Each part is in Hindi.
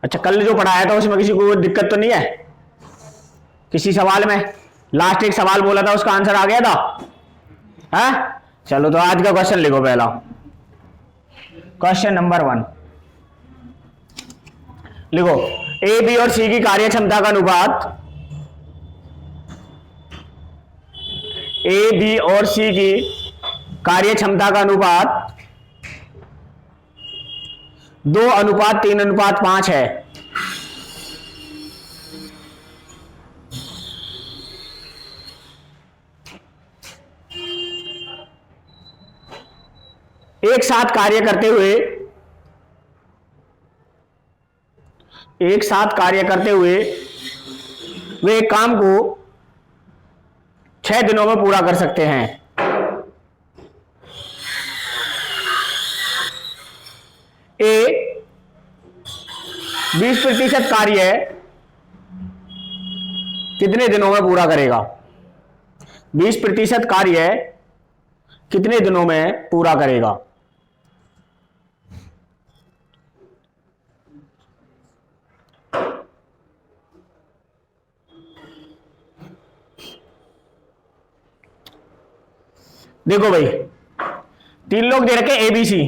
अच्छा, कल जो पढ़ाया था उसमें किसी को दिक्कत तो नहीं है? किसी सवाल में लास्ट एक सवाल बोला था उसका आंसर आ गया था? है? चलो तो आज का क्वेश्चन लिखो। पहला क्वेश्चन नंबर 1 लिखो, ए बी और सी की कार्य क्षमता का अनुपात, ए बी और सी की कार्य क्षमता का अनुपात 2:3:5 है। एक साथ कार्य करते हुए वे एक काम को 6 दिनों में पूरा कर सकते हैं। ए 20% कार्य कितने दिनों में पूरा करेगा? 20% कार्य कितने दिनों में पूरा करेगा? देखो भाई, 3 लोग दे रखे ए बी सी।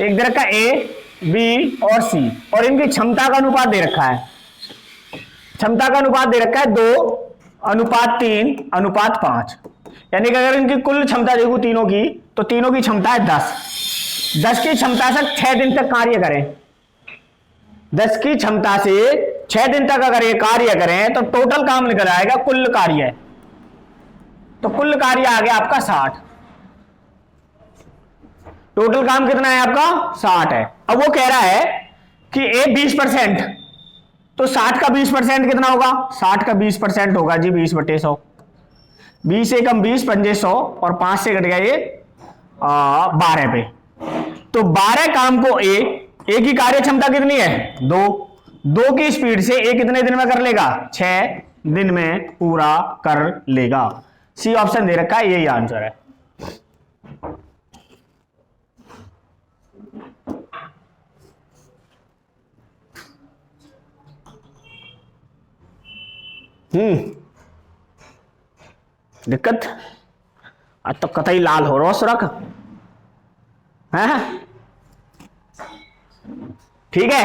एक दे रखा ए बी और सी, और इनकी क्षमता का अनुपात दे रखा है। क्षमता का अनुपात दे रखा है 2:3:5। यानी कि अगर इनकी कुल क्षमता देखो तीनों की, तो तीनों की क्षमता है 10 की क्षमता से 6 दिन तक कार्य करें। 10 की क्षमता से 6 दिन तक अगर ये कार्य करें तो टोटल काम निकल आएगा कुल कार्य। तो कुल कार्य आ गया आपका 60। टोटल काम कितना है आपका? 60 है। अब वो कह रहा है कि ए 20%, तो 60 का 20% कितना होगा? 60 का 20% होगा जी 20/100। 20 से कम 20 पंजे 100, और 5 से कट गया ये 12 पे। तो 12 काम को ए की कार्य क्षमता कितनी है? 2 की स्पीड से ए कितने दिन में कर लेगा? 6 दिन में पूरा कर लेगा। सी ऑप्शन दे रखा है, यही आंसर है। दिक्कत? आज तो कतई लाल हो रहा सुरख है। ठीक है,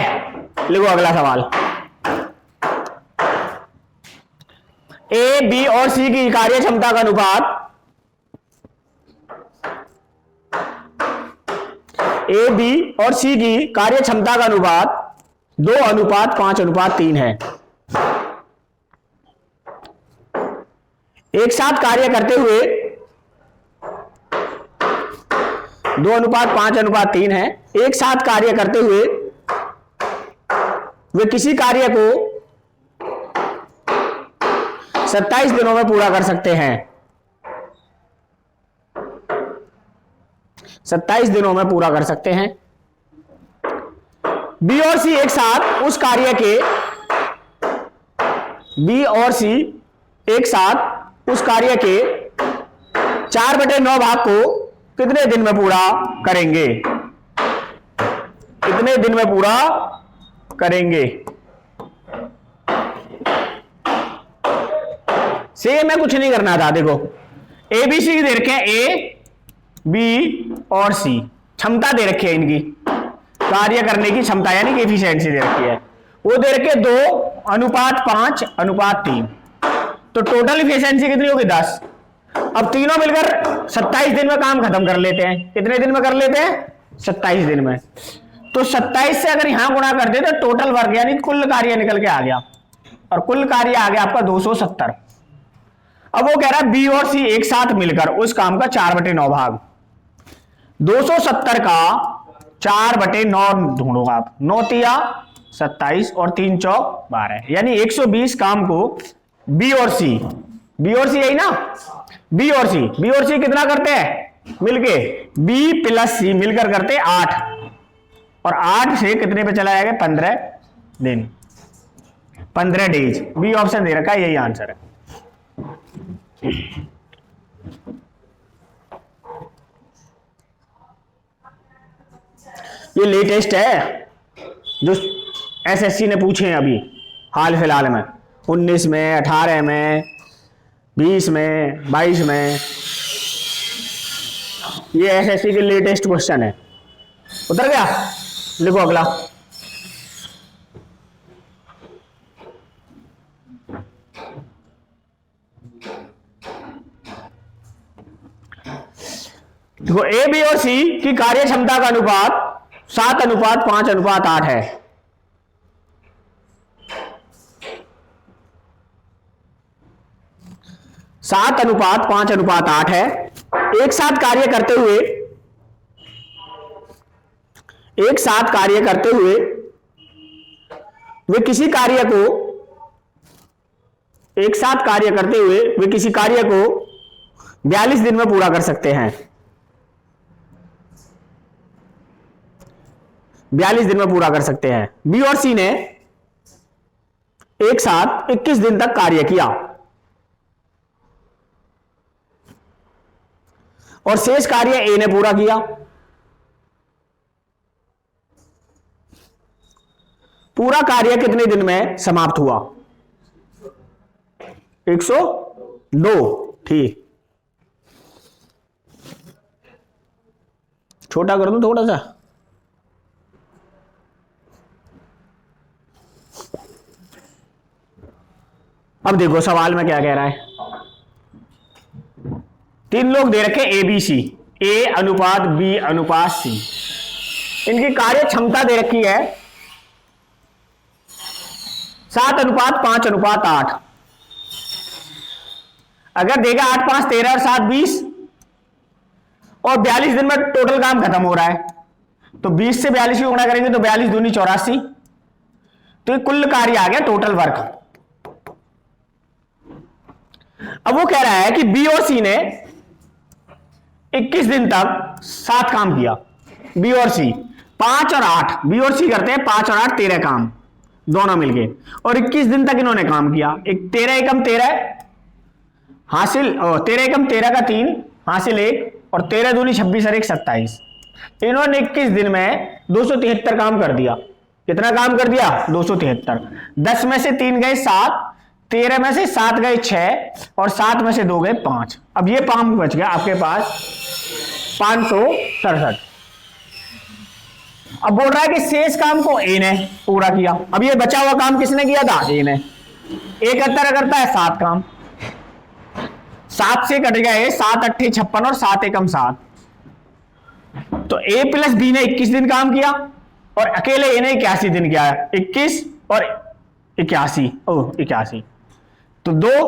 लिखो अगला सवाल। ए बी और सी की कार्य क्षमता का अनुपात, ए बी और सी की कार्य क्षमता का अनुपात 2:5:3 है। एक साथ कार्य करते हुए 2:5:3 है। एक साथ कार्य करते हुए वे किसी कार्य को 27 दिनों में पूरा कर सकते हैं। 27 दिनों में पूरा कर सकते हैं। बी और सी एक साथ उस कार्य के, बी और सी एक साथ उस कार्य के 4/9 भाग को कितने दिन में पूरा करेंगे? कितने दिन में पूरा करेंगे? सेम है, कुछ नहीं करना था। देखो ए बी सी दे रखे हैं, ए बी और सी, क्षमता दे रखी है इनकी, कार्य करने की क्षमता यानी कि एफिशिएंसी दे रखी है। वो दे रखे 2:5:3। तो टोटल एफिशिएंसी कितनी होगी? 10। अब तीनों मिलकर 27 दिन में काम खत्म कर लेते हैं। कितने दिन में कर लेते हैं? 27 दिन में। तो 27 से अगर यहां गुणा कर दे तो टोटल वर्क यानी कुल कार्य निकल के आ गया, और कुल कार्य आ गया आपका 270। अब वो कह रहा है बी और सी एक साथ मिलकर उस काम का 4/9 भाग। 270 का 4/9 ढूंढोगा आप। 9 तिया 27 और 3 चौक 12, यानी 120 काम को बी और सी, यही ना, बी और सी कितना करते हैं मिलके? बी प्लस सी मिलकर करते 8, और 8 से कितने पे चला जाएगा? 15 दिन, 15 डेज। बी ऑप्शन दे रखा है, यही आंसर है। ये लेटेस्ट है जो एसएससी ने पूछे हैं अभी हाल फिलहाल में, 19 में, 18 में, 20 में, 22 में। ये एसएससी के लेटेस्ट क्वेश्चन है। उतर गया? लिखो अगला। देखो ए, बी और सी की कार्य क्षमता का अनुपात 7:5:8 है। सात अनुपात 5:8 है। एक साथ कार्य करते हुए वे किसी कार्य को 42 दिन में पूरा कर सकते हैं। 42 दिन में पूरा कर सकते हैं। बी और सी ने एक साथ 21 दिन तक कार्य किया और शेष कार्य ए ने पूरा किया। पूरा कार्य कितने दिन में समाप्त हुआ? 102। ठीक, छोटा कर दूं थोड़ा सा। अब देखो सवाल में क्या कह रहा है। 3 लोग दे रखे ए बी सी, ए अनुपात बी अनुपात सी। इनकी कार्य क्षमता दे रखी है 7:5:8। अगर देगा 8, 5, 13 और 7, 20 और 42 दिन में टोटल काम खत्म हो रहा है, तो 20 से 42 की गुणा करेंगे तो 42 दूनी 84। तो ये कुल कार्य आ गया, टोटल वर्क। अब वो कह रहा है कि बी और सी ने 21 दिन तक साथ काम किया। बी और सी 5 और 8, बी और सी करते हैं 5 और 8 13 काम दोनों मिलके, और 21 दिन तक इन्होंने काम किया। 13 एकम 13 हासिल, 13 एकम 13 का 3 हासिल 1, और 13 दूनी 26 और 1 27। इन्होंने 21 दिन में 273 काम कर दिया। कितना काम कर दिया? 273। 10 में से 3 गए 7, 13 में से 7 गए 6, और 7 में से 2 गए 5। अब ये काम बच गया आपके पास 567। अब बोल रहा है कि शेष काम को ए ने पूरा किया। अब ये बचा हुआ काम किसने किया था? ए ने। 71 करता है 7 काम, 7 से कट गया है 7 8 56 और 7 एकम 7। तो ए प्लस बी ने 21 दिन काम किया और अकेले ए ने 81 दिन किया है। 21 और 81, 81, तो 2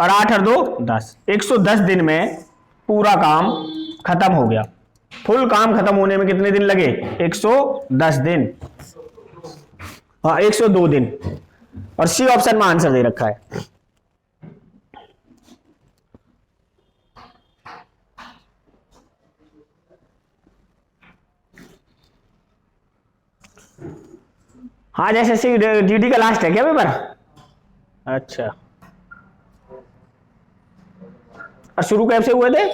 और 8 और 2 10, 110 दिन में पूरा काम खत्म हो गया। फुल काम खत्म होने में कितने दिन लगे? 110 दिन। हाँ, 102 दिन। और सी ऑप्शन में आंसर दे रखा है। हाँ, जैसे जीडी का लास्ट है क्या पेपर? अच्छा, और शुरू कब से हुए थे?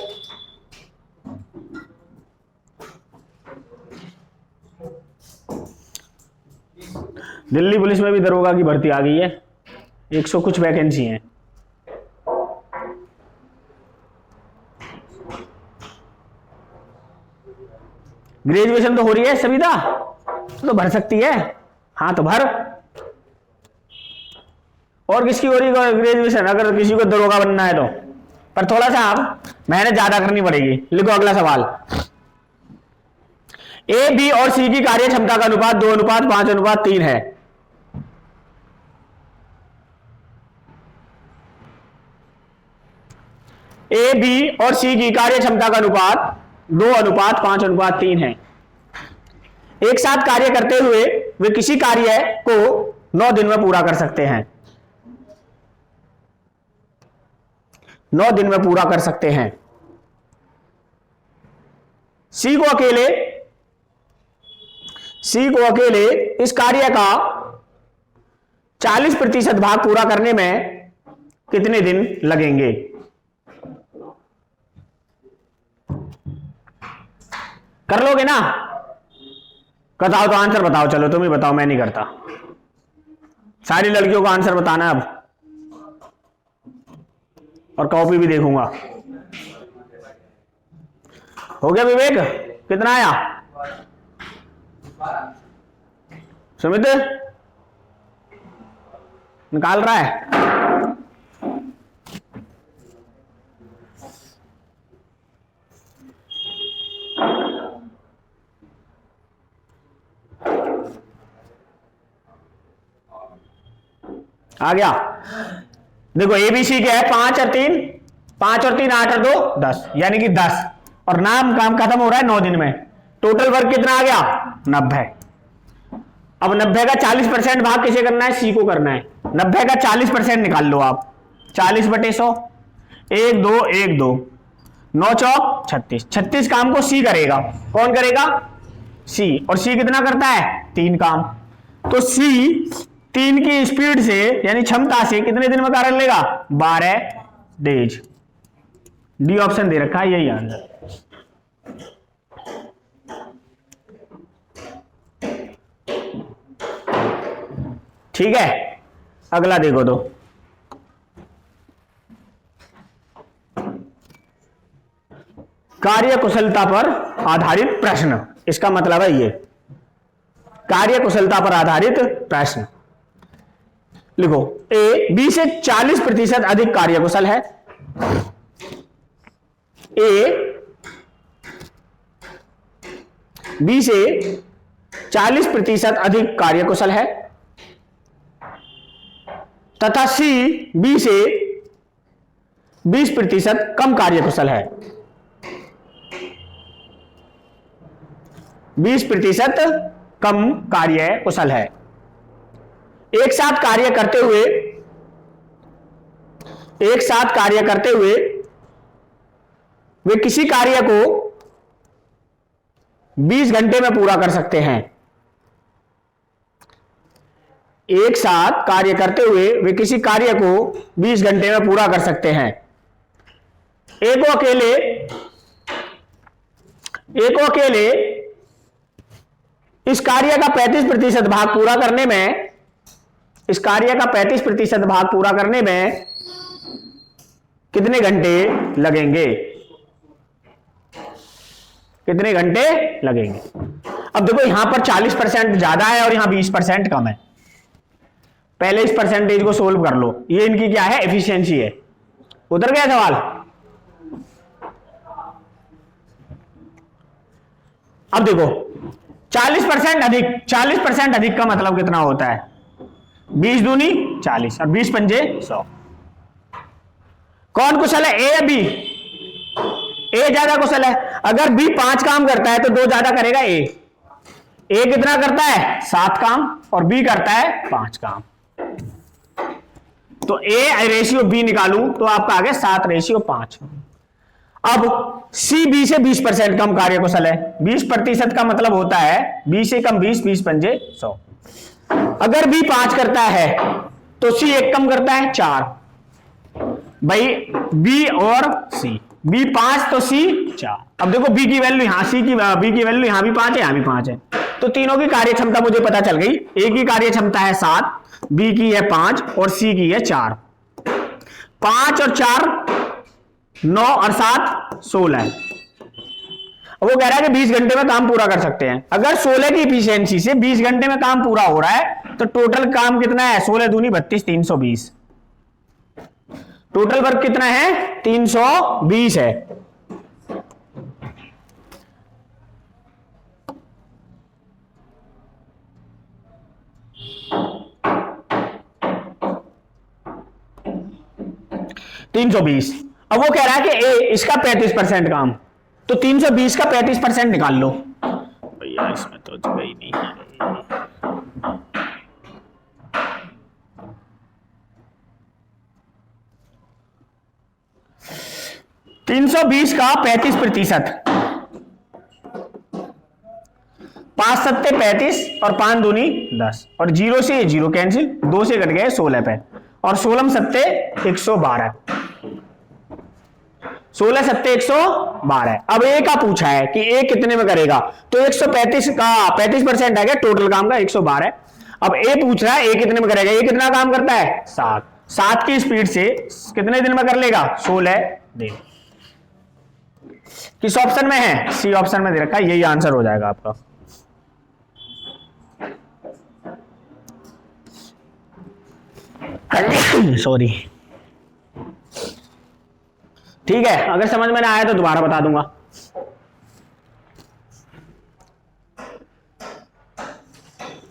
दिल्ली पुलिस में भी दरोगा की भर्ती आ गई है, 100 कुछ वैकेंसी हैं। ग्रेजुएशन तो हो रही है सविता, तो भर सकती है। हाँ तो भर। और किसकी हो रही है ग्रेजुएशन, अगर किसी को दरोगा बनना है तो? पर थोड़ा सा आप मेहनत ज्यादा करनी पड़ेगी। लिखो अगला सवाल। ए, बी और सी की कार्य क्षमता का अनुपात 2:5:3 है। ए, बी और सी की कार्य क्षमता का अनुपात 2:5:3 है। एक साथ कार्य करते हुए वे किसी कार्य को 9 दिन में पूरा कर सकते हैं। 9 दिन में पूरा कर सकते हैं। सी को अकेले इस कार्य का 40% भाग पूरा करने में कितने दिन लगेंगे? कर लोगे ना? बताओ तो आंसर बताओ, चलो तुम ही बताओ, मैं नहीं करता। सारी लड़कियों को आंसर बताना अब, और कॉपी भी देखूंगा। हो गया विवेक? कितना आया सुमित? निकाल रहा है? आ गया? देखो एबीसी क्या है, 5 और 3, 5 और 3 8 और 2 10, यानी कि 10, और नाम काम खत्म हो रहा है 9 दिन में। टोटल वर्क कितना आ गया? 90। अब 90 का 40% भाग किसे करना है? सी को करना है। 90 का 40% निकाल लो आप, 40/100, 1 2 1 2, 9 चौक 36, 36 काम को सी करेगा। कौन करेगा? सी। और सी कितना करता है? 3 काम। तो सी 3 की स्पीड से यानी क्षमता से कितने दिन में कार्य लेगा? 12 डेज। डी ऑप्शन दे रखा है, यही आंसर। ठीक है, अगला देखो तो। कार्य कुशलता पर आधारित प्रश्न, इसका मतलब है ये कार्य कुशलता पर आधारित प्रश्न। लिखो, ए बी से 40% अधिक कार्यकुशल है। ए बी से 40% अधिक कार्यकुशल है तथा सी बी से 20% कम कार्यकुशल है। 20% कम कार्यकुशल है। एक साथ कार्य करते हुए वे किसी कार्य को 20 घंटे में पूरा कर सकते हैं। एक साथ कार्य करते हुए वे किसी कार्य को 20 घंटे में पूरा कर सकते हैं। एक अकेले इस कार्य का 35% भाग पूरा करने में कितने घंटे लगेंगे? अब देखो यहां पर 40% ज्यादा है और यहां 20% कम है। पहले इस परसेंटेज को सोल्व कर लो। ये इनकी क्या है? एफिशिएंसी है। उतर गया सवाल? अब देखो 40% अधिक का मतलब कितना होता है? 20 दूनी 40 और 20 पंजे 100। कौन कुशल है, ए या बी? ए ज्यादा कुशल है। अगर बी 5 काम करता है तो 2 ज्यादा करेगा ए। ए कितना करता है? 7 काम और बी करता है 5 काम। तो ए रेशियो बी निकालूं तो आपका आ गया 7:5। अब सी बी से 20% कम कार्यकुशल है। 20% का मतलब होता है 20 से कम 20, 20 पंजे 100। अगर बी 5 करता है तो सी 1 कम करता है 4। भाई बी और सी, बी 5 तो सी 4। अब देखो बी की वैल्यू यहां, बी की वैल्यू यहां भी 5 है, यहां भी 5 है, तो तीनों की कार्य क्षमता मुझे पता चल गई। ए की कार्य क्षमता है 7, बी की है 5 और सी की है 4। 5 और 4 9 और 7 16। वो कह रहा है कि 20 घंटे में काम पूरा कर सकते हैं। अगर 16 की इफिशियंसी से 20 घंटे में काम पूरा हो रहा है तो टोटल काम कितना है? 16 दूनी 32, 320। टोटल वर्क कितना है? 320 है। अब वो कह रहा है कि ए इसका 35% काम, तो 320 का 35% निकाल लो। भैया इसमें तो जगह ही नहीं है। 320 का 35%, 5 सत्ते 35 और 5 दूनी 10 और 0 से 0 कैंसिल, 2 से कट गए 16 पे और 16 सत्ते 112। 16 सत्ते 112। अब ए का पूछा है कि ए कितने में करेगा, तो 135 का 35% आ गया टोटल काम का 112। अब ए पूछ रहा है ए कितने में करेगा, ये कितना काम करता है 7 की स्पीड से कितने दिन में कर लेगा 16 दिन। किस ऑप्शन में है, सी ऑप्शन में दे रखा है, यही आंसर हो जाएगा आपका। सॉरी, ठीक है, अगर समझ में ना आया तो दोबारा बता दूंगा।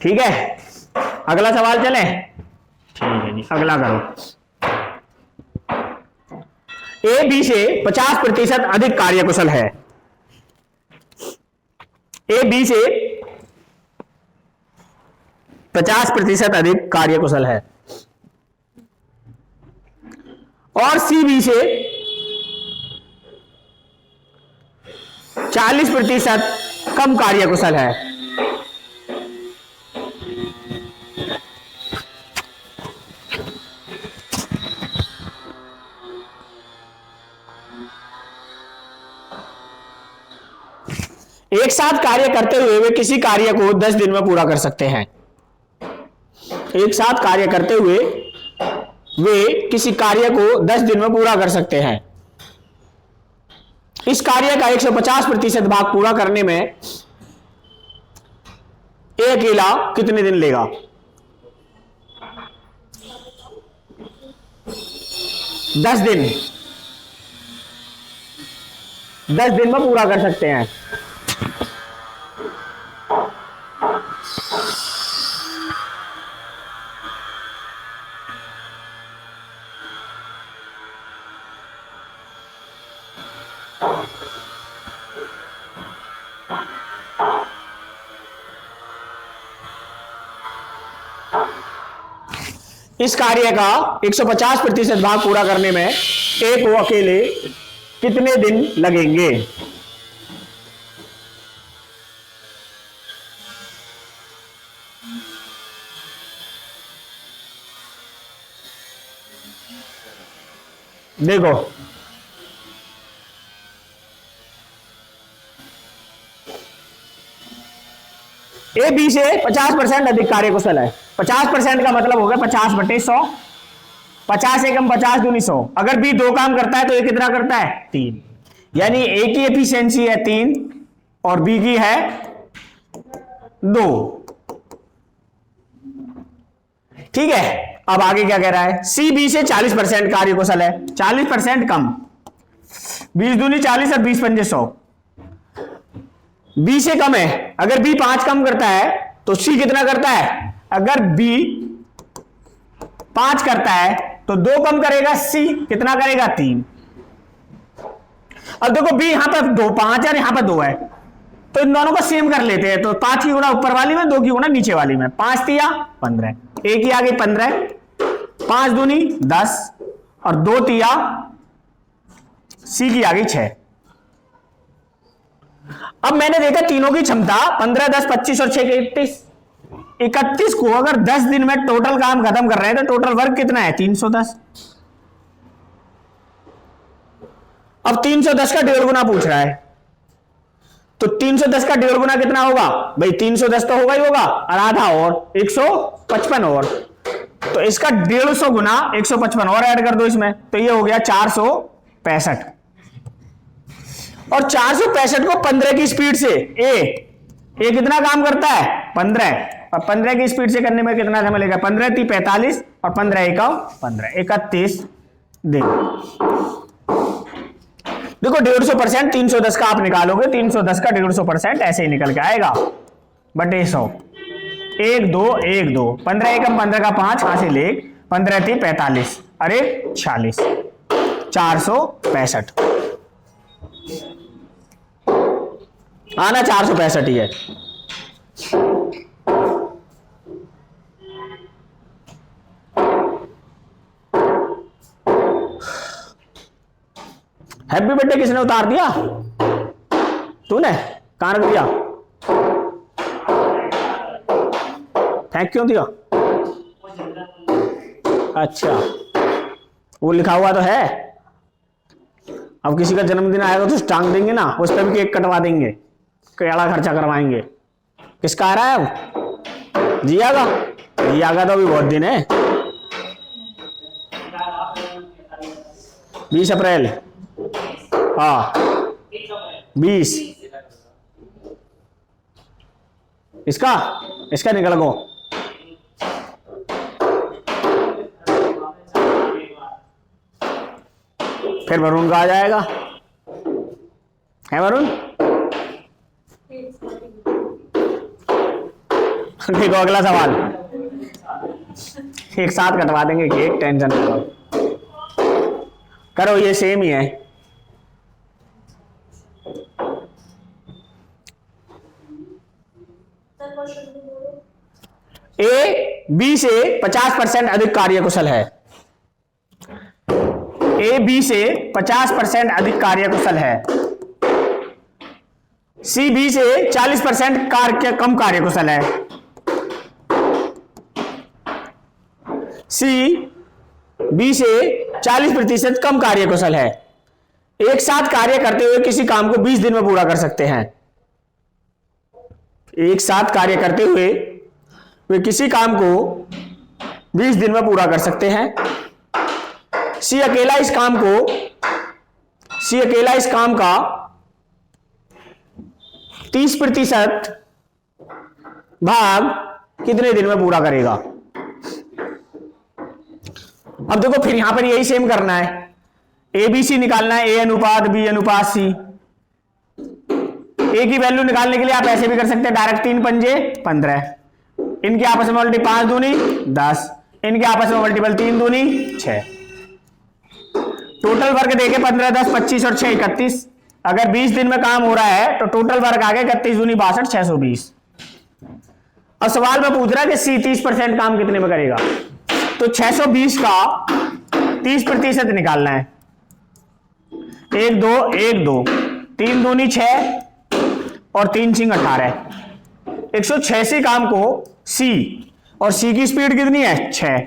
ठीक है, अगला सवाल चले। ठीक है जी, अगला करो। ए बी से 50% अधिक कार्यकुशल है। ए बी से 50% अधिक कार्यकुशल है और सी बी से 40% कम कार्यकुशल है। एक साथ कार्य करते हुए वे किसी कार्य को 10 दिन में पूरा कर सकते हैं। एक साथ कार्य करते हुए वे किसी कार्य को 10 दिन में पूरा कर सकते हैं। इस कार्य का 150% भाग पूरा करने में ए अकेला कितने दिन लेगा। 10 दिन, 10 दिन में पूरा कर सकते हैं। इस कार्य का 150% भाग पूरा करने में ए को अकेले कितने दिन लगेंगे। देखो, ए बी से 50% अधिक कार्यकुशल है। 50% का मतलब होगा 50/100, 50 एकम 50 दूनी 100। अगर बी 2 काम करता है तो ये कितना करता है 3, यानी ए की एफिशिएंसी है 3 और बी की है 2। ठीक है, अब आगे क्या कह रहा है, सी बी से 40% कार्यकुशल है, 40% कम, 20 दूनी 40 और 20 पंजे 100। बी से कम है, अगर बी 5 कम करता है तो सी कितना करता है, अगर बी 5 करता है तो 2 कम करेगा, सी कितना करेगा 3। अब देखो बी यहां पर 2 5 और यहां पर 2 है, तो इन दोनों को सेम कर लेते हैं। तो 5 की गुणा ऊपर वाली में, 2 की गुणा नीचे वाली में। 5 तिया 15, ए की आ गई 15, 5 दूनी 10 और 2 तिया सी की आ गई 6। अब मैंने देखा तीनों की क्षमता 15 10 25 और 6 के 31 को अगर 10 दिन में टोटल काम खत्म कर रहे हैं तो टोटल वर्क कितना है 310। अब 310 का 1.5 गुना पूछ रहा है, तो 310 का 1.5 गुना कितना होगा भाई, 310 तो होगा ही होगा और आधा और 155 और, तो इसका 150 गुना 155 और ऐड कर दो इसमें, तो ये हो गया 465। और 465 को 15 की स्पीड से ए कितना काम करता है 15, और 15 की स्पीड से करने में कितना समय लगेगा, 15 × 3 = 45 और 15 × 1 = 15, 31 दिन। देखो 150%, 310 का आप निकालोगे, 310 का 150% ऐसे ही निकल के आएगा बटे 100। 1 2 1 2, 15 एकम 15 का 5 कहां से ले, 15 × 3 = 45 अरे 46, 465 आना 465 ही है। हैप्पी बर्थडे किसने उतार दिया, तूने कहां रख दिया, फेंक क्यों दिया। अच्छा वो लिखा हुआ तो है, अब किसी का जन्मदिन आएगा तो टांग देंगे ना, उस पर भी केक कटवा देंगे, केड़ा खर्चा करवाएंगे। किसका आ रहा है अब? जिया का। जिया का तो अभी बहुत दिन है, 20 अप्रैल। हाँ 20। इसका निकल गो। फिर वरुण का आ जाएगा, है वरुण? देखो अगला सवाल, एक साथ कटवा देंगे केक, टेंशन मत करो, ये सेम ही है। ए बी से 50% अधिक कार्यकुशल है। ए बी से 50% अधिक कार्यकुशल है। सी बी से 40% कम कार्यकुशल है। सी बी से 40% कम कार्यकुशल है। एक साथ कार्य करते हुए किसी काम को 20 दिन में पूरा कर सकते हैं। एक साथ कार्य करते हुए वे किसी काम को 20 दिन में पूरा कर सकते हैं। सी अकेला इस काम का 30% भाग कितने दिन में पूरा करेगा? अब देखो फिर यहां पर यही सेम करना है, ए बी सी निकालना है, ए अनुपात बी अनुपात सी। ए की वैल्यू निकालने के लिए आप ऐसे भी कर सकते हैं, डायरेक्ट 3 पंजे 15, इनके आपस में मल्टीपल 5 दूनी 10, इनके आपस में मल्टीपल 3 दूनी 6। टोटल वर्क देखे 15 10 25 और 6 31। अगर 20 दिन में काम हो रहा है तो टोटल वर्क आ गया 31 दूनी 62 620। अब सवाल में पूछ रहा है कि सी 30% काम कितने में करेगा, तो 620 का 30% निकालना है। 1 2 1 2 3 दूनी 6 और 3 6 18। 186 काम को सी, और सी की स्पीड कितनी है 6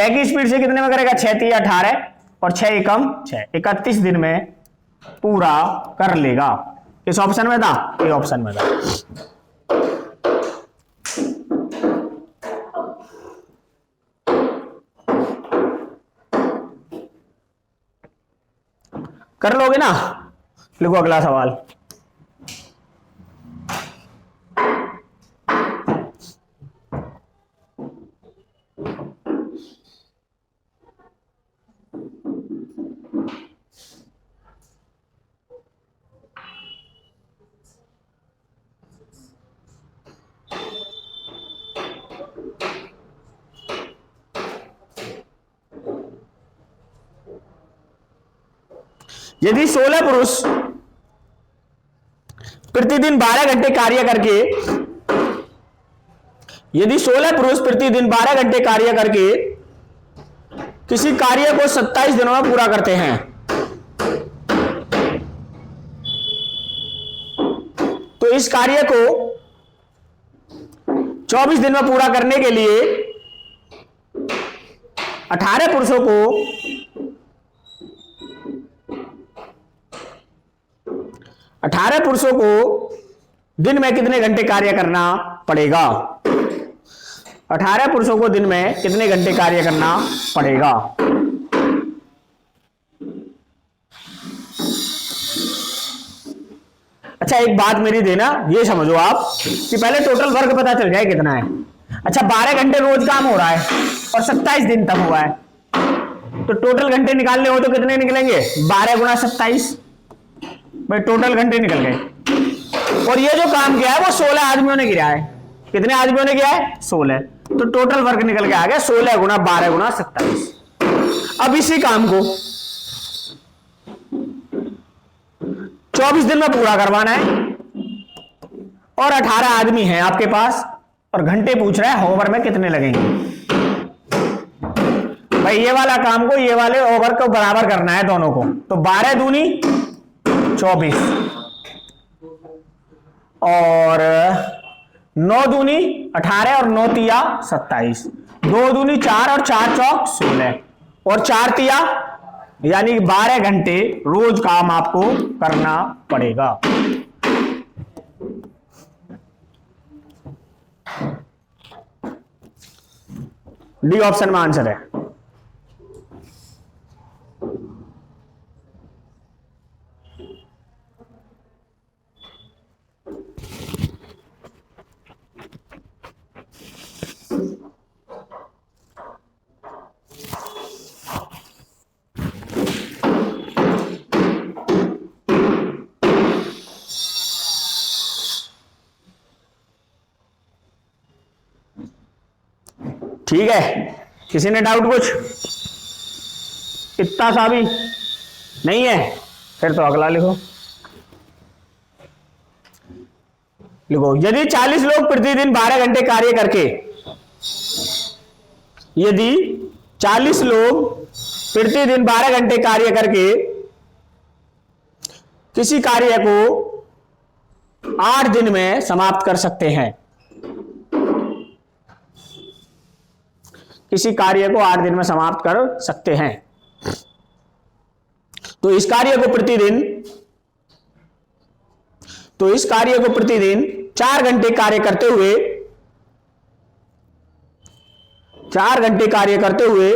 की स्पीड से कितने में करेगा? 6 3 18 और 6 एकम 6, 31 दिन में पूरा कर लेगा। किस ऑप्शन में था? ये ऑप्शन में था। कर लोगे ना? लिखो अगला सवाल। यदि 16 पुरुष प्रतिदिन 12 घंटे कार्य करके किसी कार्य को 27 दिनों में पूरा करते हैं, तो इस कार्य को 24 दिन में पूरा करने के लिए 18 पुरुषों को दिन में कितने घंटे कार्य करना पड़ेगा? 18 पुरुषों को दिन में कितने घंटे कार्य करना पड़ेगा? अच्छा एक बात मेरी देना, ये समझो आप कि पहले टोटल वर्क पता चल जाए कितना है। अच्छा 12 घंटे रोज काम हो रहा है और 27 दिन तक हुआ है, तो टोटल घंटे निकालने हो तो कितने निकलेंगे? 12 गुणा 27, भाई टोटल घंटे निकल गए। और ये जो काम किया है वो 16 आदमियों ने किया है। कितने आदमियों ने किया है? 16। तो टोटल वर्क निकल के आ गया 16 गुणा 12 गुणा 27। अब इसी काम को 24 दिन में पूरा करवाना है और 18 आदमी हैं आपके पास, और घंटे पूछ रहा है ओवर में कितने लगेंगे। भाई ये वाला काम को ये वाले ओवर को बराबर करना है दोनों को, तो 12 दूनी 24 और 9 दूनी 18 और 9 तिया 27, 2 दूनी 4 और 4 चौक 16 और 4 तिया यानी 12 घंटे रोज काम आपको करना पड़ेगा। डी ऑप्शन में आंसर है। ठीक है, किसी ने डाउट कुछ? इतना सा भी नहीं है? फिर तो अगला लिखो। लिखो, यदि 40 लोग प्रतिदिन 12 घंटे कार्य करके, यदि 40 लोग प्रतिदिन 12 घंटे कार्य करके किसी कार्य को 8 दिन में समाप्त कर सकते हैं, किसी कार्य को 8 दिन में समाप्त कर सकते हैं, तो इस कार्य को प्रतिदिन 4 घंटे कार्य करते हुए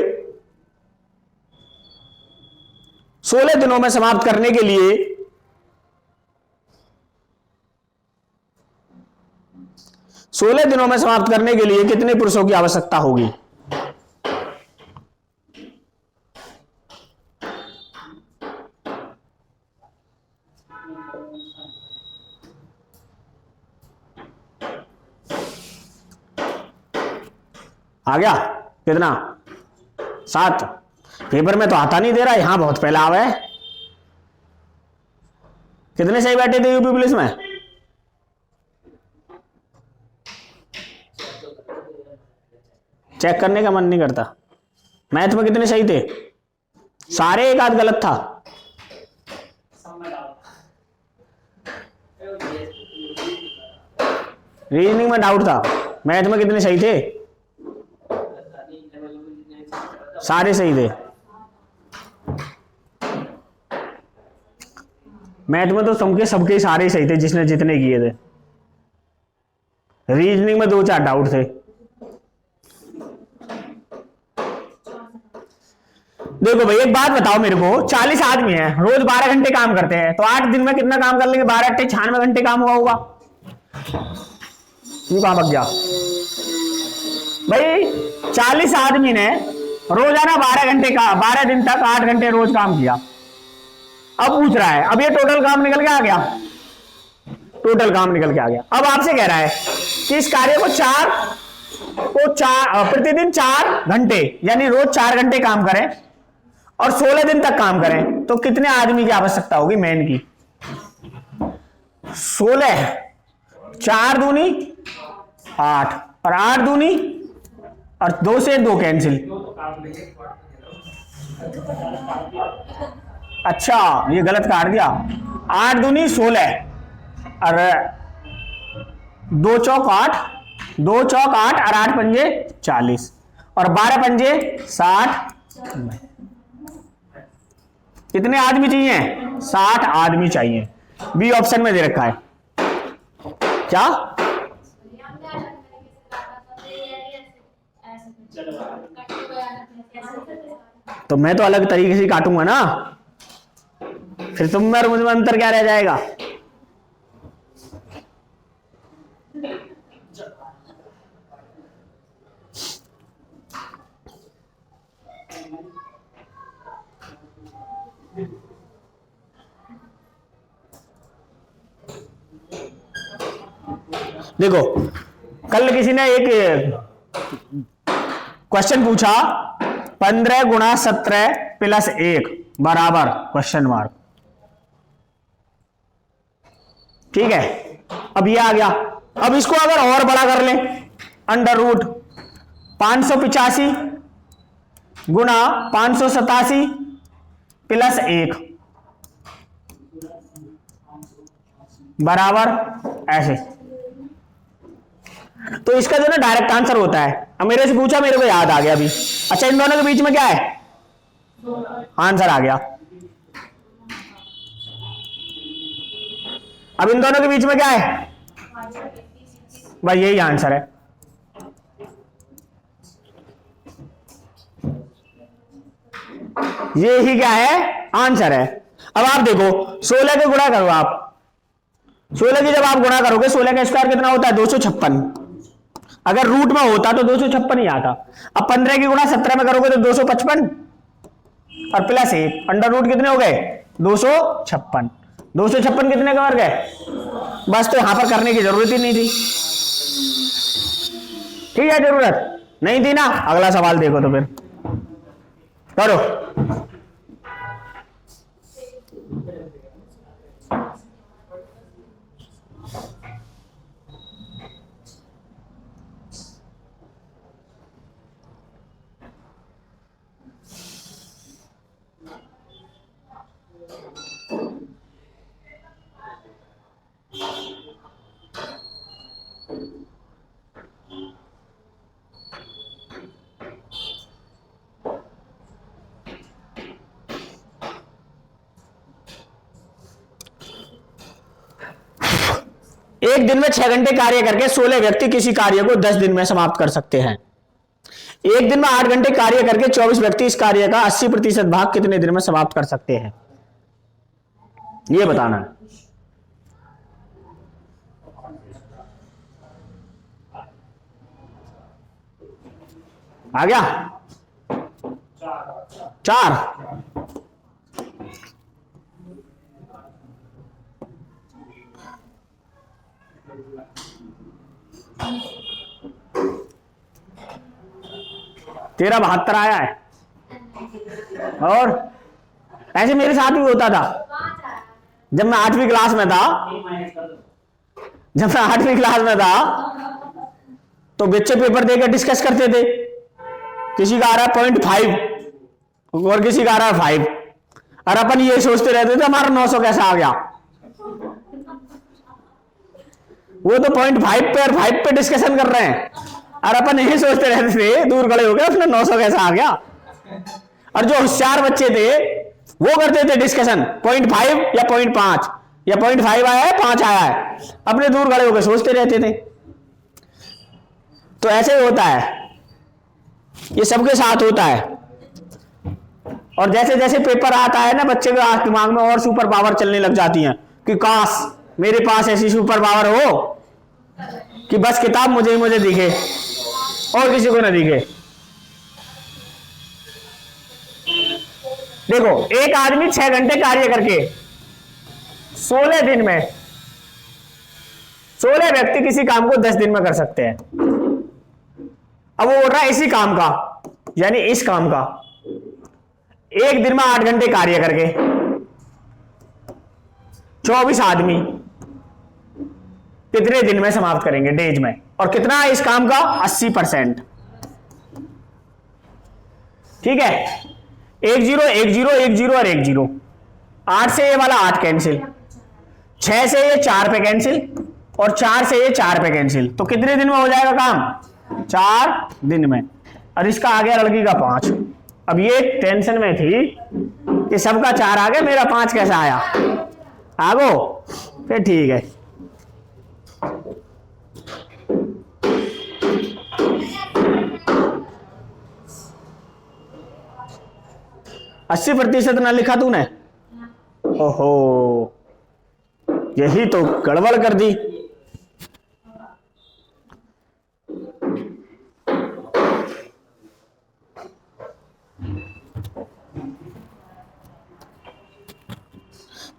16 दिनों में समाप्त करने के लिए 16 दिनों में समाप्त करने के लिए कितने पुरुषों की आवश्यकता होगी? आ गया? कितना? 7। पेपर में तो आता नहीं दे रहा, यहां बहुत पहला आवा है। कितने सही बैठे थे यूपी पुलिस में? चेक करने का मन नहीं करता। मैथ में कितने सही थे? सारे, एक आध गलत था। रीजनिंग में डाउट था। मैथ में कितने सही थे? सारे सही थे। मैथ में तो सबके सारे सही थे, जिसने जितने किए थे। रीजनिंग में 2-4 डाउट थे। देखो भाई, एक बात बताओ मेरे को, 40 आदमी हैं, रोज 12 घंटे काम करते हैं, तो 8 दिन में कितना काम कर लेंगे? 12 × 8 = 96 घंटे काम हुआ होगा। ये कहां भाग गया भाई? 40 आदमी ने रोजाना 12 घंटे का 12 दिन तक 8 घंटे रोज काम किया। अब पूछ रहा है, अब ये टोटल काम निकल के आ गया, टोटल काम निकल के आ गया। अब आपसे कह रहा है कि इस कार्य को प्रतिदिन 4 घंटे यानी रोज 4 घंटे काम करें और 16 दिन तक काम करें, तो कितने आदमी की आवश्यकता होगी मैन की? 16, 4 दूनी 8 और 8 दूनी और 2 से 2 कैंसिल। अच्छा, ये गलत काट दिया। 8 दूनी 16 और 2 चौक 8, 2 चौक 8 और 8 पंजे 40 और 12 पंजे 60। कितने आदमी चाहिए? 60 आदमी चाहिए। बी ऑप्शन में दे रखा है। क्या? तो मैं तो अलग तरीके से काटूंगा ना, फिर तुम में और मुझ में अंतर क्या रह जाएगा? देखो, कल किसी ने एक क्वेश्चन पूछा, 15 × 17 + 1 बराबर क्वेश्चन मार्क। ठीक है, अब ये आ गया। अब इसको अगर और बड़ा कर लें, √ 585 × 587 + 1 बराबर ऐसे। तो इसका जो ना डायरेक्ट आंसर होता है। अब मेरे से पूछा, मेरे को याद आ गया अभी। अच्छा, इन दोनों के बीच में क्या है? आंसर आ गया। अब इन दोनों के बीच में क्या है भाई, यही आंसर है। ये ही क्या है आंसर है। अब आप देखो 16 के गुणा करो आप, 16 की जब आप गुणा करोगे 16 का स्क्वायर कितना होता है 256। अगर रूट में होता तो 256 ही आता। अब 15 की गुणा 17 में करोगे तो 255 और प्लस 1 अंडर रूट कितने हो गए 256। 256 कितने का वर्ग है, बस। तो यहां पर करने की जरूरत ही नहीं थी, ठीक है, जरूरत नहीं थी ना। अगला सवाल देखो तो फिर करो। एक दिन में 6 घंटे कार्य करके 16 व्यक्ति किसी कार्य को 10 दिन में समाप्त कर सकते हैं। एक दिन में 8 घंटे कार्य करके 24 व्यक्ति इस कार्य का 80% भाग कितने दिन में समाप्त कर सकते हैं, यह बताना है। आ गया 4। तेरा 72 आया है। और ऐसे मेरे साथ भी होता था जब मैं 8वीं क्लास में था। तो बच्चे पेपर देकर डिस्कस करते थे, किसी का आ रहा है 0.5 और किसी का आ रहा है 5, और अपन ये सोचते रहते थे हमारा 900 कैसा आ गया। वो तो 0.5 पे और 5 पे डिस्कशन कर रहे हैं और अपन यही सोचते रहते थे दूर खड़े हो गए उसने 900 कैसा आ गया। और जो होशियार बच्चे थे वो करते थे डिस्कशन 0.5 या 0.5 या 0.5 आया है 5 आया है, अपने दूर खड़े होकर सोचते रहते थे। तो ऐसे ही होता है, ये सबके साथ होता है। और जैसे जैसे पेपर आता है ना बच्चे के दिमाग में और सुपर पावर चलने लग जाती हैं कि काश मेरे पास ऐसी सुपर पावर हो कि बस किताब मुझे दिखे और किसी को ना दिखे। देखो एक आदमी 6 घंटे कार्य करके 16 दिन में 16 व्यक्ति किसी काम को 10 दिन में कर सकते हैं। अब वो बोल रहा है इसी काम का, यानी इस काम का एक दिन में 8 घंटे कार्य करके 24 आदमी कितने दिन में समाप्त करेंगे, डेज में। और कितना है इस काम का 80%। ठीक है, 1 0 1 0 1 0 और 1 0। 8 से ये वाला 8 कैंसिल, 6 से ये 4 पे कैंसिल और 4 से ये 4 पे कैंसिल। तो कितने दिन में हो जाएगा काम 4 दिन में। और इसका आ गया लड़की का 5। अब ये टेंशन में थी कि सबका 4 आ गया, मेरा 5 कैसा आया। आगो फिर ठीक है। अस्सी 80% ना लिखा तूने, ओहो यही तो गड़बड़ कर दी।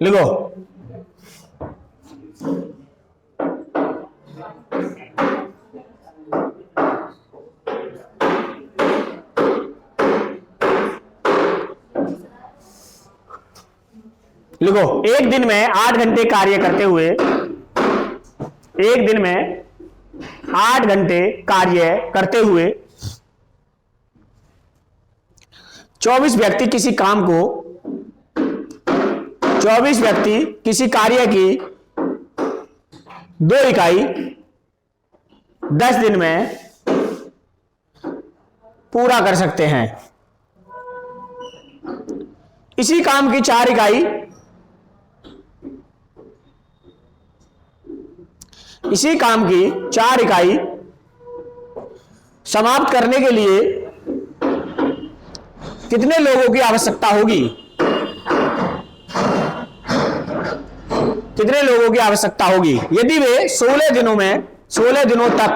लिखो लिखो एक दिन में 8 घंटे कार्य करते हुए, एक दिन में 8 घंटे कार्य करते हुए 24 व्यक्ति किसी काम को 24 व्यक्ति किसी कार्य की 2 इकाई 10 दिन में पूरा कर सकते हैं। इसी काम की 4 इकाई, इसी काम की 4 इकाई समाप्त करने के लिए कितने लोगों की आवश्यकता होगी? कितने लोगों की आवश्यकता होगी यदि वे 16 दिनों में 16 दिनों तक,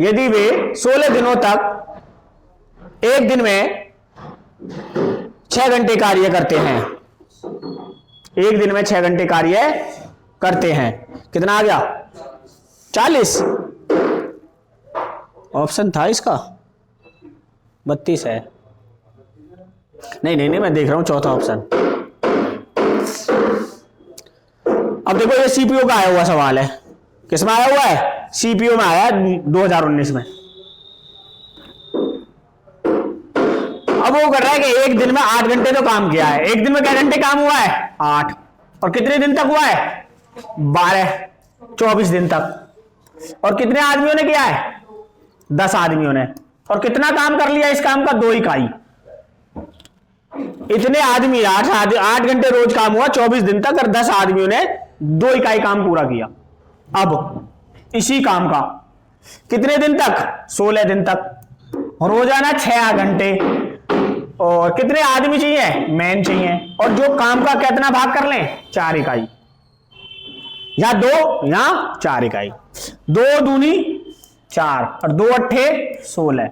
यदि वे 16 दिनों तक एक दिन में 6 घंटे कार्य करते हैं, एक दिन में 6 घंटे कार्य करते हैं। कितना आ गया? 40। ऑप्शन था इसका 32 है। नहीं नहीं नहीं, मैं देख रहा हूं चौथा ऑप्शन। अब देखो ये सीपीओ का आया हुआ सवाल है। किस में आया हुआ है? सीपीओ में आया 2019 में। अब वो कर रहा है कि एक दिन में 8 घंटे तो काम किया है। एक दिन में क्या घंटे काम हुआ है? 8। और कितने दिन तक हुआ है? 12, 24 दिन तक। और कितने आदमियों ने किया है? 10 आदमियों ने। और कितना काम कर लिया इस काम का? 2 इकाई। इतने आदमी 8 घंटे रोज काम हुआ 24 दिन तक, और 10 आदमियों ने 2 इकाई काम पूरा किया। अब इसी काम का कितने दिन तक? 16 दिन तक। रोजाना 6 घंटे। और कितने आदमी चाहिए? मैन चाहिए। और जो काम का कितना भाग कर लें? 4 इकाई, या 2 या 4 इकाई। 2 दूनी 4 और 2 अट्ठे 16।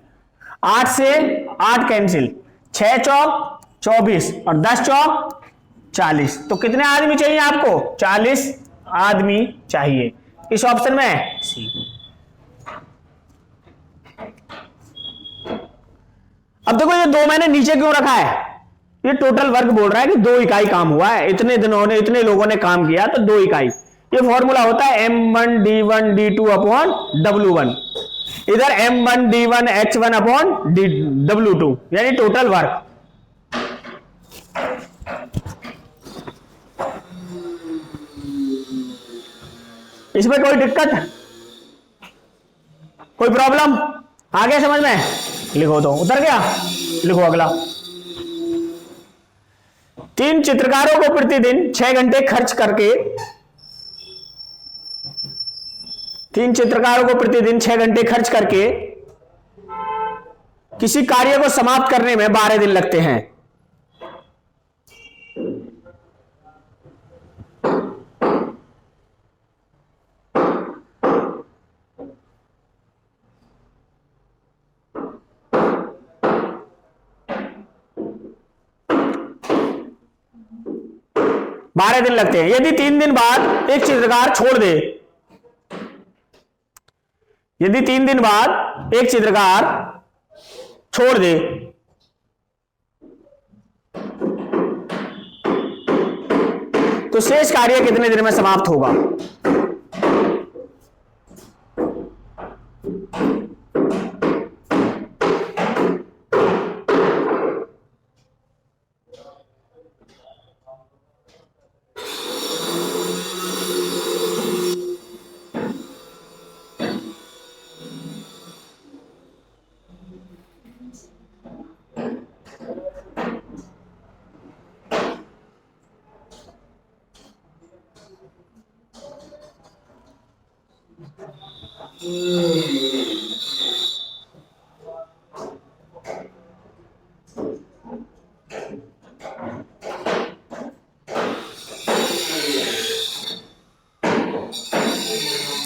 8 से 8 कैंसिल, 6 चौक 24 और 10 चौक 40। तो कितने आदमी चाहिए आपको? 40 आदमी चाहिए। इस ऑप्शन में है सी। अब देखो ये 2 मैंने नीचे क्यों रखा है? ये टोटल वर्क बोल रहा है कि 2 इकाई काम हुआ है, इतने दिनों ने, इतने लोगों ने काम किया, तो 2 इकाई। ये फॉर्मूला होता है M1 D1 D2 upon W1। इधर M1 D1 H1 upon W2, यानी टोटल वर्क। इसमें कोई दिक्कत, कोई प्रॉब्लम? आ गया समझ में? लिखो तो उतर गया। लिखो अगला। 3 चित्रकारों को प्रतिदिन 6 घंटे खर्च करके, 3 चित्रकारों को प्रतिदिन 6 घंटे खर्च करके किसी कार्य को समाप्त करने में 12 दिन लगते हैं। यदि 3 दिन बाद एक चित्रकार छोड़ दे, यदि 3 दिन बाद एक चित्रकार छोड़ दे तो शेष कार्य कितने दिन में समाप्त होगा?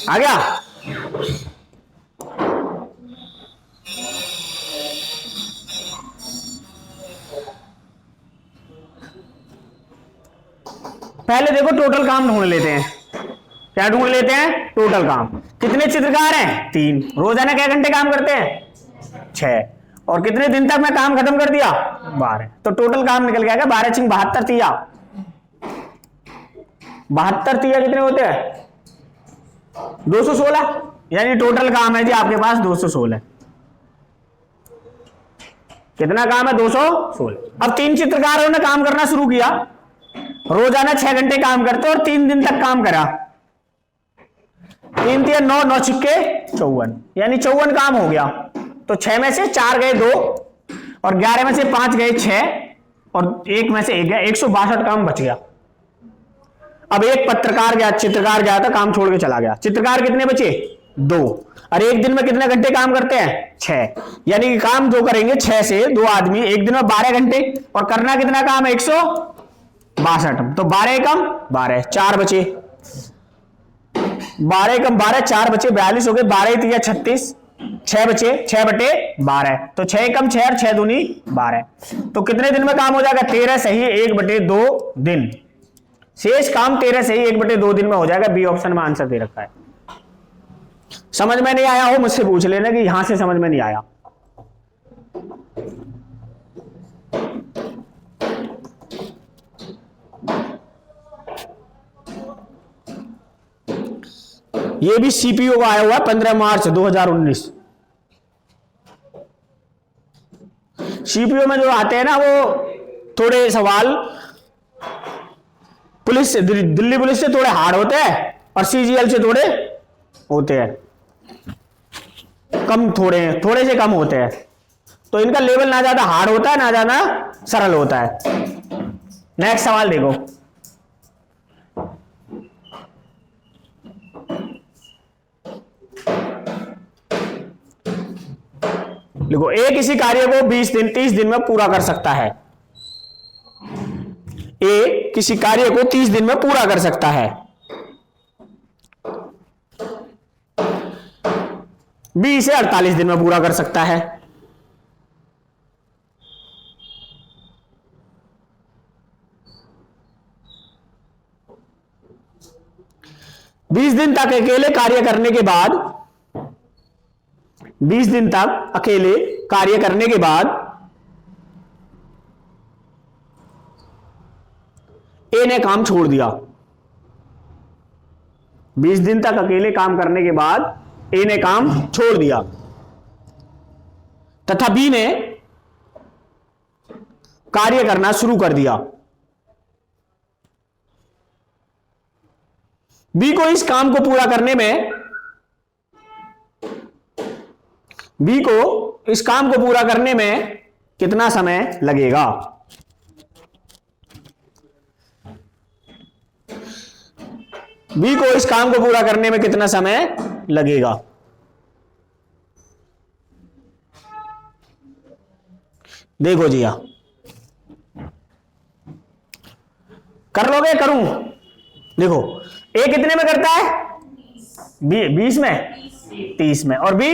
आ गया? पहले देखो टोटल काम ढूंढ लेते हैं। क्या ढूंढ लेते हैं? टोटल काम। कितने चित्रकार हैं? 3। रोजाना क्या घंटे काम करते हैं? 6। और कितने दिन तक मैं काम खत्म कर दिया? 12। तो टोटल काम निकल गया 12 × 72 तिया। 72 तिया कितने होते हैं? 216। यानी टोटल काम है जी आपके पास 216। कितना काम है? 216। अब 3 चित्रकारों ने काम करना शुरू किया, रोजाना 6 घंटे काम करते और 3 दिन तक काम करा। 3 × 9 9 × 54, यानी 54 काम हो गया। तो 6 में से 4 गए 2 और 11 में से 5 गए 6 और एक में से एक गया, 162 काम बच गया। अब एक पत्रकार गया, चित्रकार गया था, काम छोड़ के चला गया। चित्रकार कितने बचे? 2। और एक दिन में कितने घंटे काम करते हैं? 6। यानी कि काम जो करेंगे 6 से 2 आदमी एक दिन में 12 घंटे, और करना कितना काम है? 162। तो 12 कम 12, 4 बचे। 12 कम 12, 4 बचे, 42 हो गए। 12 3 36, 6 बचे, 6 बटे 12। तो 6 कम 6 और 6 दूनी 12। तो कितने दिन में काम हो जाएगा? 13 सही 1/2 दिन। शेष काम 13 सही 1/2 दिन में हो जाएगा। बी ऑप्शन में आंसर दे रखा है। समझ में नहीं आया हो मुझसे पूछ लेना कि यहां से समझ में नहीं आया। ये भी सीपीओ का आया हुआ 15 मार्च 2019। सीपीओ में जो आते हैं ना वो थोड़े सवाल पुलिस से, दिल्ली पुलिस से थोड़े हार्ड होते हैं और सीजीएल से थोड़े होते हैं कम, थोड़े से कम होते हैं। तो इनका लेवल ना ज्यादा हार्ड होता है ना ज्यादा सरल होता है। नेक्स्ट सवाल देखो, देखो ए किसी कार्य को 20 दिन 30 दिन में पूरा कर सकता है। ए किसी कार्य को 30 दिन में पूरा कर सकता है। बी इसे 48 दिन में पूरा कर सकता है। बीस दिन तक अकेले कार्य करने के बाद 20 दिन तक अकेले कार्य करने के बाद ए ने काम छोड़ दिया। 20 दिन तक अकेले काम करने के बाद ए ने काम छोड़ दिया तथा बी ने कार्य करना शुरू कर दिया। बी को इस काम को पूरा करने में कितना समय लगेगा? बी को इस काम को पूरा करने में कितना समय लगेगा? देखो जी, कर लोगे? करूं? देखो ए कितने में करता है? 20 में, 30 में, और बी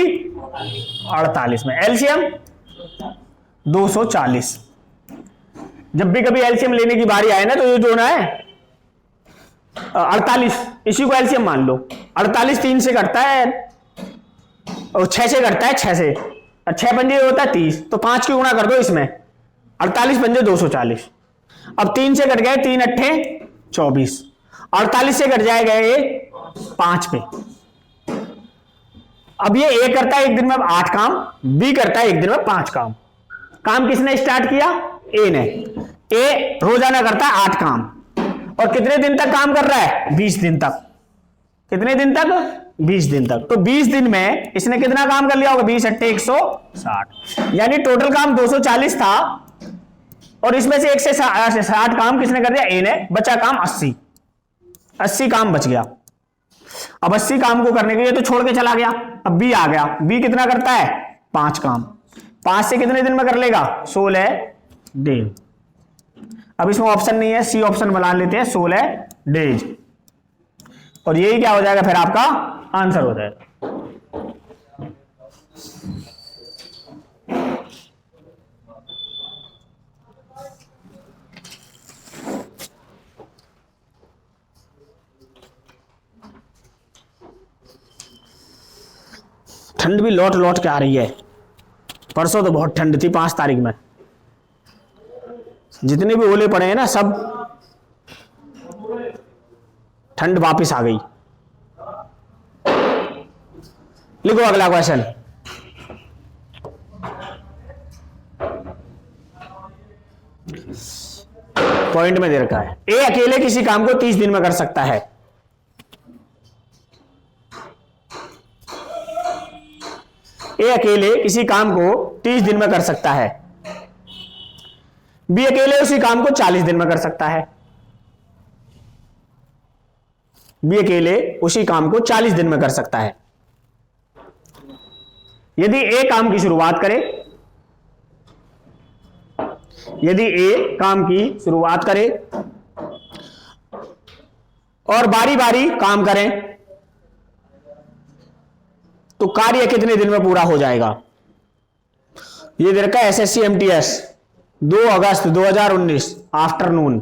48 में। एलसीएम 240। जब भी कभी एलसीएम लेने की बारी आए ना तो ये जो ना है 48, इसी को एलसीएम मान लो। 48 3 से कटता है और 6 से कटता है, 6 से, और 6 पंजे होता है 30, तो 5 की गुणा कर दो इसमें। 48 पंजे 240। अब 3 से कट गए, 3 अट्ठे 24। 48 से कट जाएगा ये 5 पे। अब ये ए करता है एक दिन में 8 काम, बी करता है एक दिन में 5 काम। काम किसने स्टार्ट किया? ए ने। ए रोजाना करता है 8 काम, और कितने दिन तक काम कर रहा है? 20 दिन तक। कितने दिन तक? 20 दिन तक। तो 20 दिन में इसने कितना काम कर लिया होगा? 20 अट्ठे 160, यानी टोटल काम 240 था, और इसमें से 1 से 60 काम किसने कर दिया? ए ने। बचा काम 80 काम बच गया। अब 80 काम को करने के लिए तो छोड़ के चला गया। अब बी आ गया। बी कितना करता है? 5 काम। 5 से कितने दिन में कर लेगा? 16 डेज। अब इसमें ऑप्शन नहीं है, सी ऑप्शन बना लेते हैं, 16 डेज। और यही क्या हो जाएगा? फिर आपका आंसर हो जाएगा। ठंड भी लौट लौट के आ रही है। परसों तो बहुत ठंड थी 5 तारीख में। जितने भी ओले पड़े हैं ना, सब ठंड वापस आ गई। लिखो अगला क्वेश्चन। पॉइंट में दे रखा है, ए अकेले किसी काम को 30 दिन में कर सकता है। ए अकेले किसी काम को 30 दिन में कर सकता है। बी अकेले उसी काम को 40 दिन में कर सकता है। बी अकेले उसी काम को 40 दिन में कर सकता है। यदि ए काम की शुरुआत करे, यदि ए काम की शुरुआत करे और बारी बारी काम करें तो कार्य कितने दिन में पूरा हो जाएगा? ये दे रखा है एसएससी एमटीएस 2 अगस्त 2019 आफ्टरनून।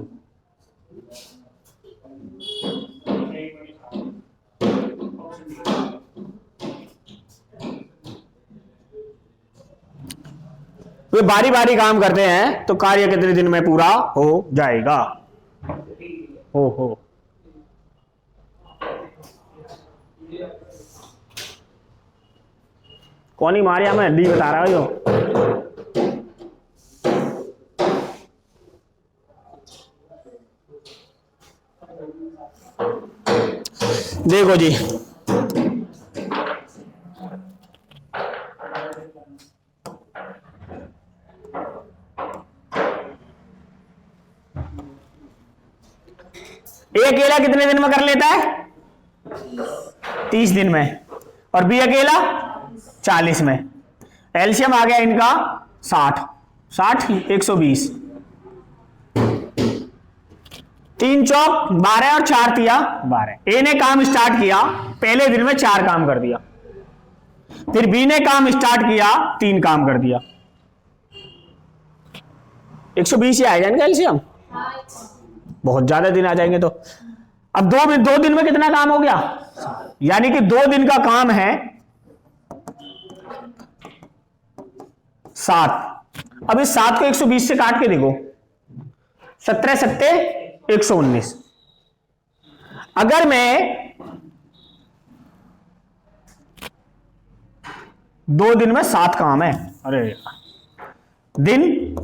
वे बारी बारी काम करते हैं तो कार्य कितने दिन में पूरा हो जाएगा? हो कौन ही मारिया, मैं डी बता रहा हूं जो। देखो जी, ए अकेला कितने दिन में कर लेता है? 30 दिन में। और बी अकेला 40 में। एलसीएम आ गया इनका 60 120। 3 चौक 12 और 4 तिया 12। ए ने काम स्टार्ट किया, पहले दिन में 4 काम कर दिया। फिर बी ने काम स्टार्ट किया, 3 काम कर दिया। 120 ही आएगा इनका एलसीएम। बहुत ज्यादा दिन आ जाएंगे। तो अब दो दिन में कितना काम हो गया? यानी कि 2 दिन का काम है 7। अब इस 7 को 120 से काट के देखो, 17 सत्ते 119। अगर मैं 2 दिन में 7 काम है, अरे दिन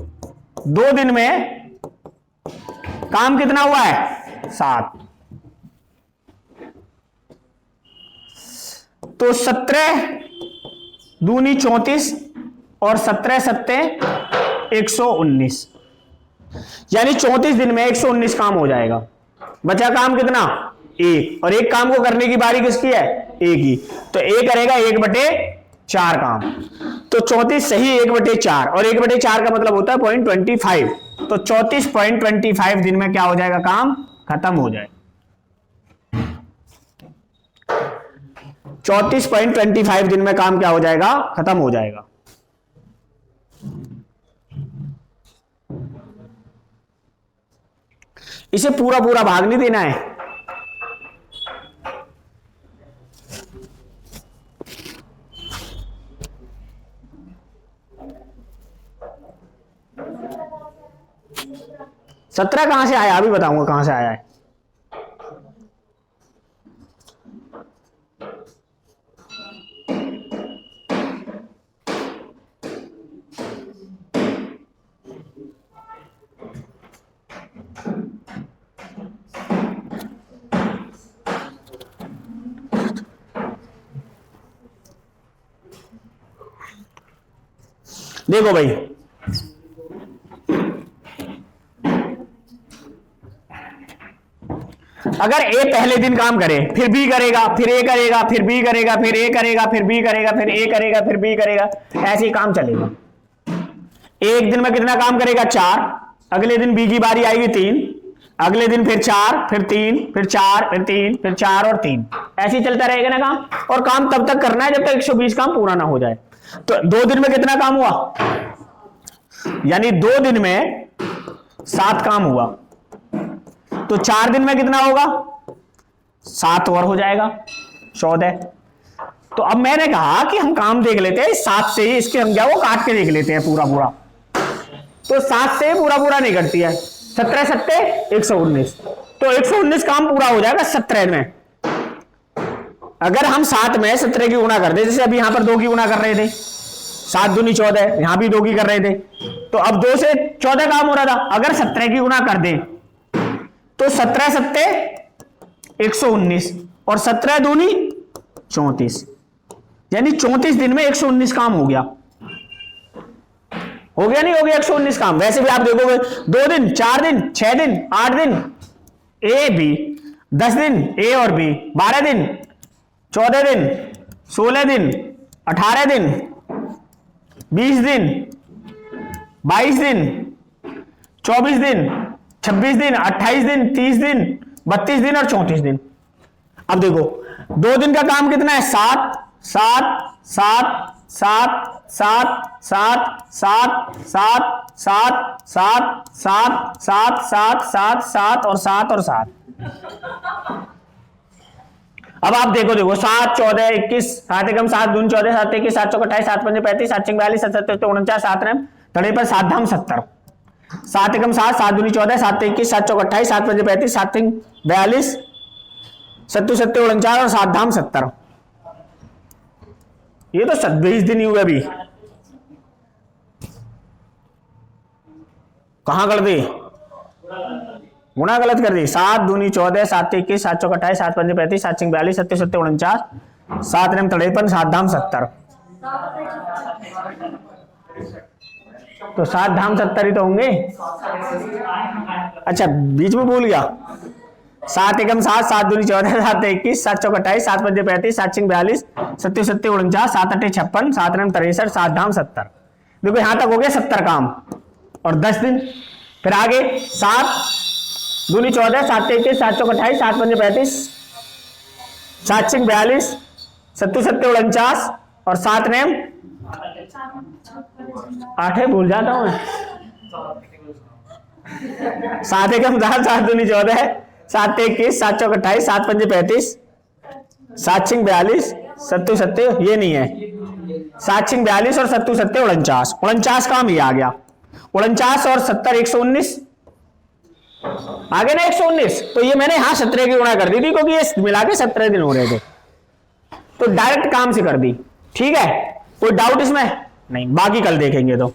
2 दिन में काम कितना हुआ है? 7। तो 17 दूनी 34 और 17 सत्ते 119। यानी 34 दिन में 119 काम हो जाएगा। बचा काम कितना? 1। और 1 काम को करने की बारी किसकी है? ए की। तो ए करेगा 1/4 काम। तो 34 सही 1/4 और 1/4 का मतलब होता है 0.25। तो 34.25 दिन में क्या हो जाएगा? काम खत्म हो जाए। 34.25 दिन में काम क्या हो जाएगा? खत्म हो जाएगा। इसे पूरा पूरा भाग नहीं देना है। सत्रह कहां से आया? अभी बताऊंगा कहां से आया है। देखो भाई, अगर ए पहले दिन काम करे, फिर बी करेगा, फिर ए करेगा, फिर बी करेगा, फिर ए करेगा, फिर बी करेगा, फिर ए करेगा, फिर बी करेगा, ऐसे ही काम चलेगा। एक दिन में कितना काम करेगा? 4। अगले दिन बी की बारी आएगी 3, अगले दिन फिर 4, फिर 3, फिर 4, फिर 3, फिर 4 और 3, ऐसे ही चलता रहेगा ना काम। और काम तब तक करना है जब तक 120 काम पूरा ना हो जाए। तो 2 दिन में कितना काम हुआ? यानी 2 दिन में 7 काम हुआ। तो 4 दिन में कितना होगा? 7 और हो जाएगा 14। तो अब मैंने कहा कि हम काम देख लेते हैं 7 से ही, इसके हम क्या वो काट के देख लेते हैं पूरा पूरा। तो 7 से पूरा पूरा नहीं करती है। 17 सत्ते 119, तो 119 काम पूरा हो जाएगा 17 में। अगर हम 7 में 17 की गुणा कर दे, जैसे अभी यहां पर 2 की गुणा कर रहे थे, 7 दूनी 14, यहां भी 2 की कर रहे थे, तो अब 2 से 14 काम हो रहा था। अगर 17 की गुणा कर दे तो 17 सत्ते 119 और 17 दूनी 34, यानी 34 दिन में 119 काम हो गया। हो गया नहीं हो गया 119 काम। वैसे भी आप देखोगे 2 दिन 4 दिन 6 दिन 8 दिन ए बी, 10 दिन ए और बी, 12 दिन 14 दिन 16 दिन 18 दिन 20 दिन 22 दिन 24 दिन 26 दिन 28 दिन 30 दिन 32 दिन और 34 दिन। अब देखो 2 दिन का काम कितना है 7 7 7 7 7 7 7 7 7 7 7 7 7 7 7 और 7 और 7। अब आप देखो 7 14 21 7 एकम 7 दूनी 14 7 21 7 चौक 28 7 पंजे 35 7 छिंग 42 7 7 49 7 रैम तड़े पर 7 धाम 70। 7 एकम 7 7 दूनी 14 7 21 7 चौक 28 7 पंजे 35 7 छिंग 42 7 7 49 और 7 धाम 70। ये तो 27 दिन ही हुए अभी। कहां कर दी गुना गलत कर दी। 7 दूनी 14 7 21 7 चौक 28 7 पंजे 35 7 छिंग 42 7 7 49 7 रैम 53 7 धाम 70। तो 7 धाम 70 ही तो होंगे। अच्छा बीच में भूल गया। 7 एकम 7 7 दूनी 14 7 21 7 चौक 28 7 पंजे 35 7 छिंग 42 7 7 49 7 8 56 7 रैम 63 7 धाम 70। देखो यहां तक हो गया 70 काम और 10 दिन। फिर आगे 7 दूनी 14 7 21 7 चौक 28 7 पंजे 35 7 छिंग 42 7 7 49 और 7 रैम 8 भूल जाता हूं मैं। 7 एकम 7 7 दूनी 14 7 21 7 चौक 28 7 पंजे 35 7 छिंग 42 7 7 ये नहीं है 7 छिंग 42 और 7 7 49 49 काम ही आ गया। 49 और 70 119 आगे ना 119। तो ये मैंने यहां 17 की गुणा कर दी थी क्योंकि ये मिला के 17 दिन हो रहे थे तो डायरेक्ट काम से कर दी। ठीक है कोई डाउट इसमें नहीं। बाकी कल देखेंगे। तो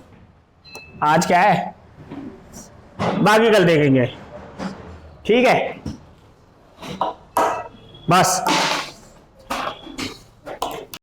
आज क्या है बाकी कल देखेंगे। ठीक है बस।